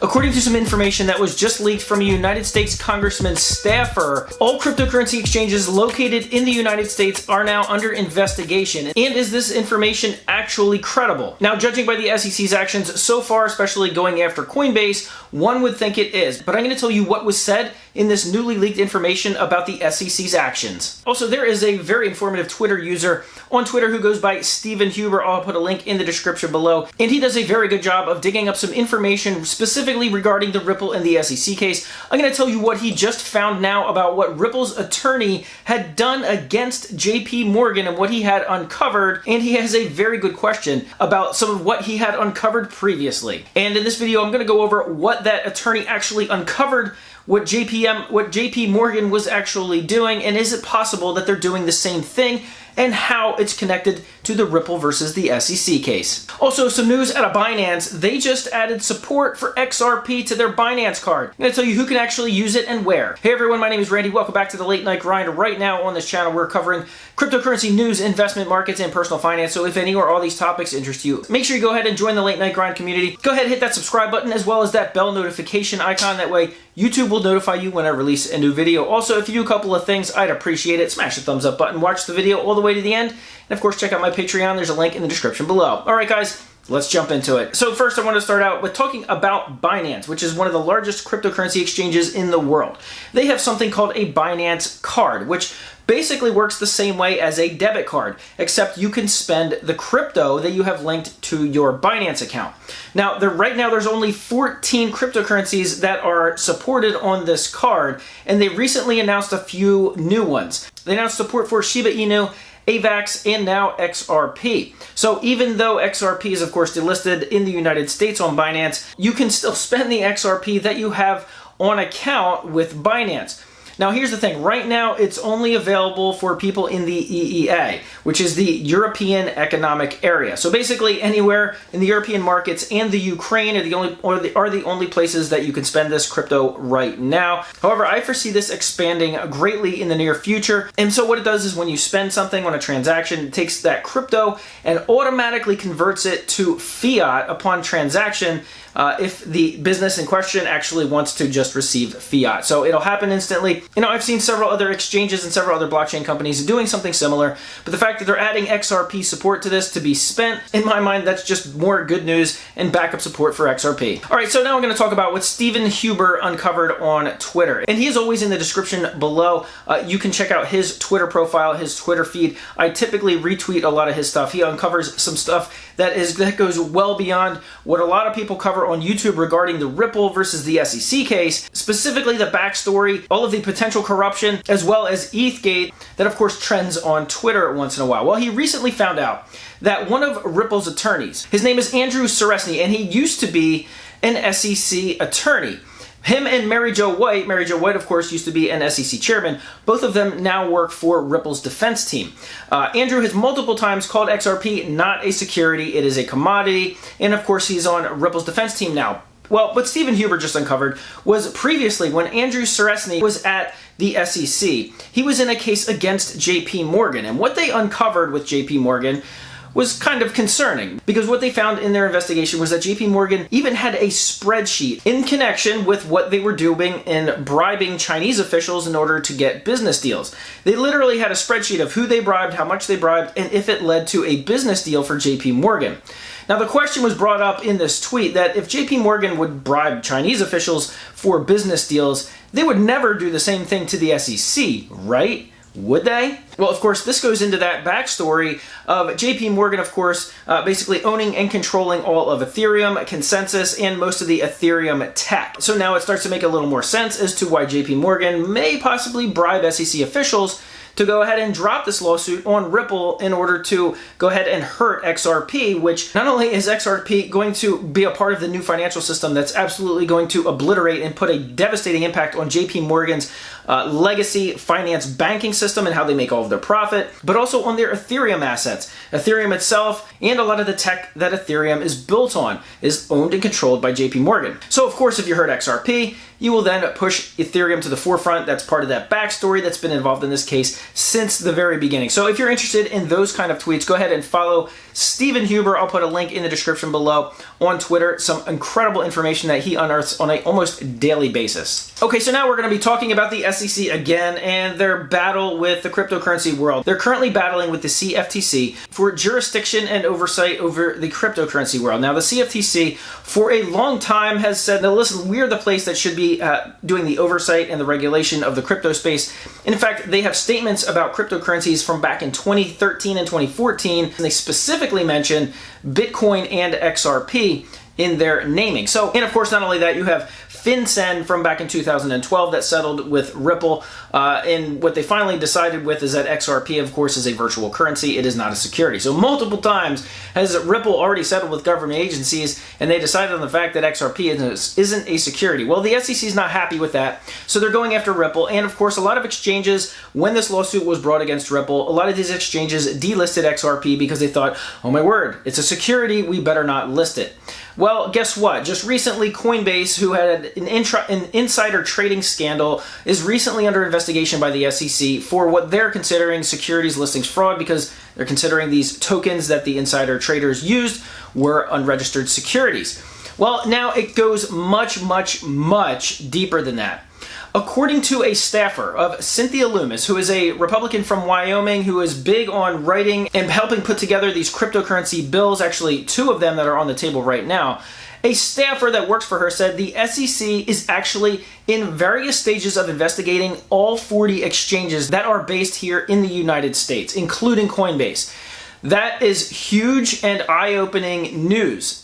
According to some information that was just leaked from a United States congressman's staffer, all cryptocurrency exchanges located in the United States are now under investigation. And is this information actually credible? Now, judging by the SEC's actions so far, especially going after Coinbase, one would think it is. But I'm going to tell you what was said in this newly leaked information about the SEC's actions. Also, there is a very informative Twitter user on Twitter who goes by Stephen Huber. I'll put a link in the description below. And he does a very good job of digging up some information specifically regarding the Ripple and the SEC case. I'm going to tell you what he just found now about what Ripple's attorney had done against JP Morgan and what he had uncovered. And he has a very good question about some of what he had uncovered previously. And in this video, I'm going to go over what that attorney actually uncovered, what JP Morgan was actually doing, and is it possible that they're doing the same thing, and how it's connected to the Ripple versus the SEC case. Also, some news out of Binance. They just added support for XRP to their Binance Card. I'm going to tell you who can actually use it and where. Hey everyone, my name is Randy. Welcome back to the Late Night Grind. Right now on this channel, we're covering cryptocurrency news, investment markets, and personal finance. So if any or all these topics interest you, make sure you go ahead and join the Late Night Grind community. Go ahead and hit that subscribe button as well as that bell notification icon. That way, YouTube will notify you when I release a new video. Also, if you do a couple of things, I'd appreciate it. Smash the thumbs up button, watch the video all the way to the end, and of course, check out my Patreon. There's a link in the description below. All right, guys, let's jump into it. So first, I want to start out with talking about Binance, which is one of the largest cryptocurrency exchanges in the world. They have something called a Binance Card, which basically works the same way as a debit card, except you can spend the crypto that you have linked to your Binance account. Now, right now, there's only 14 cryptocurrencies that are supported on this card, and they recently announced a few new ones. They announced support for Shiba Inu, AVAX, and now XRP. So even though XRP is, of course, delisted in the United States on Binance, you can still spend the XRP that you have on account with Binance. Now, here's the thing. Right now, it's only available for people in the EEA, which is the European Economic Area. So basically, anywhere in the European markets and the Ukraine are the only places that you can spend this crypto right now. However, I foresee this expanding greatly in the near future. And so what it does is when you spend something on a transaction, it takes that crypto and automatically converts it to fiat upon transaction, if the business in question actually wants to just receive fiat. So it'll happen instantly. You know, I've seen several other exchanges and several other blockchain companies doing something similar, but the fact that they're adding XRP support to this to be spent, in my mind, that's just more good news and backup support for XRP. All right, so now I'm going to talk about what Stephen Huber uncovered on Twitter. And he is always in the description below. You can check out his Twitter profile, his Twitter feed. I typically retweet a lot of his stuff. He uncovers some stuff that goes well beyond what a lot of people cover on YouTube regarding the Ripple versus the SEC case, specifically the backstory, all of the potential corruption, as well as ETHgate that of course trends on Twitter once in a while. Well, he recently found out that one of Ripple's attorneys, his name is Andrew Suresny, and he used to be an SEC attorney. Him and Mary Jo White, of course, used to be an SEC chairman. Both of them now work for Ripple's defense team. Andrew has multiple times called XRP not a security, it is a commodity. And of course, he's on Ripple's defense team now. Well, what Stephen Huber just uncovered was previously when Andrew Suresny was at the SEC, he was in a case against JP Morgan. And what they uncovered with JP Morgan was kind of concerning, because what they found in their investigation was that JP Morgan even had a spreadsheet in connection with what they were doing in bribing Chinese officials in order to get business deals. They literally had a spreadsheet of who they bribed, how much they bribed, and if it led to a business deal for JP Morgan. Now, the question was brought up in this tweet that if JP Morgan would bribe Chinese officials for business deals, they would never do the same thing to the SEC, right? Would they? Well, of course, this goes into that backstory of JP Morgan, of course, basically owning and controlling all of Ethereum, Consensus, and most of the Ethereum tech. So now it starts to make a little more sense as to why JP Morgan may possibly bribe SEC officials to go ahead and drop this lawsuit on Ripple in order to go ahead and hurt XRP, which not only is XRP going to be a part of the new financial system that's absolutely going to obliterate and put a devastating impact on JP Morgan's legacy finance banking system and how they make all of their profit, but also on their Ethereum assets. Ethereum itself and a lot of the tech that Ethereum is built on is owned and controlled by JP Morgan. So of course, if you heard XRP, you will then push Ethereum to the forefront. That's part of that backstory that's been involved in this case since the very beginning. So if you're interested in those kind of tweets, go ahead and follow Stephen Huber. I'll put a link in the description below on Twitter. Some incredible information that he unearths on an almost daily basis. Okay, so now we're going to be talking about the SEC again and their battle with the cryptocurrency world. They're currently battling with the CFTC for jurisdiction and oversight over the cryptocurrency world. Now, the CFTC for a long time has said, now listen, we're the place that should be doing the oversight and the regulation of the crypto space. In fact, they have statements about cryptocurrencies from back in 2013 and 2014, and they specifically mention Bitcoin and XRP in their naming. So, and of course, not only that, you have FinCEN from back in 2012 that settled with Ripple, and what they finally decided with is that XRP, of course, is a virtual currency. It is not a security. So multiple times has Ripple already settled with government agencies, and they decided on the fact that XRP isn't a security. Well, the SEC is not happy with that, so they're going after Ripple, and of course, a lot of exchanges, when this lawsuit was brought against Ripple, a lot of these exchanges delisted XRP because they thought, oh my word, it's a security, we better not list it. Well, guess what? Just recently, Coinbase, who had an insider trading scandal, is recently under investigation by the SEC for what they're considering securities listings fraud, because they're considering these tokens that the insider traders used were unregistered securities. Well, now it goes much, much, much deeper than that. According to a staffer of Cynthia Loomis, who is a Republican from Wyoming who is big on writing and helping put together these cryptocurrency bills, actually 2 of them that are on the table right now, a staffer that works for her said the SEC is actually in various stages of investigating all 40 exchanges that are based here in the United States, including Coinbase. That is huge and eye-opening news.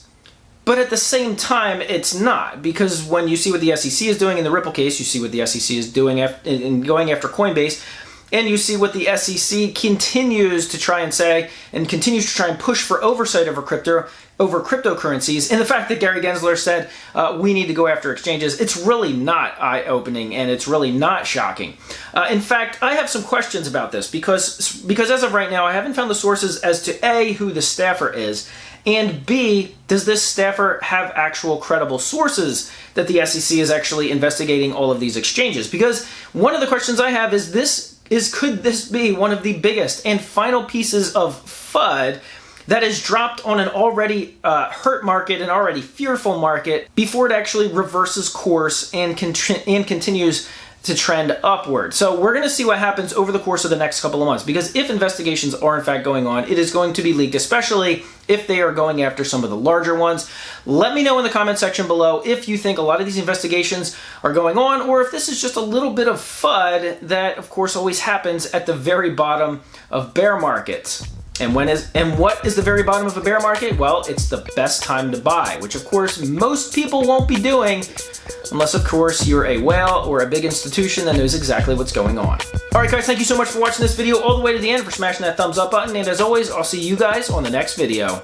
But at the same time, it's not, because when you see what the SEC is doing in the Ripple case, you see what the SEC is doing in going after Coinbase, and you see what the SEC continues to try and say and continues to try and push for oversight over cryptocurrencies, and the fact that Gary Gensler said we need to go after exchanges, it's really not eye-opening and it's really not shocking. In fact, I have some questions about this because as of right now, I haven't found the sources as to A, who the staffer is, and B, does this staffer have actual credible sources that the SEC is actually investigating all of these exchanges? Because one of the questions I have is could this be one of the biggest and final pieces of FUD that is dropped on an already hurt market, an already fearful market, before it actually reverses course and continues to trend upward? So we're going to see what happens over the course of the next couple of months, because if investigations are in fact going on, it is going to be leaked, especially if they are going after some of the larger ones. Let me know in the comment section below if you think a lot of these investigations are going on, or if this is just a little bit of FUD that, of course, always happens at the very bottom of bear markets. And what is the very bottom of a bear market? Well, it's the best time to buy, which of course most people won't be doing unless of course you're a whale or a big institution that knows exactly what's going on. Alright guys, thank you so much for watching this video all the way to the end, for smashing that thumbs up button, and as always, I'll see you guys on the next video.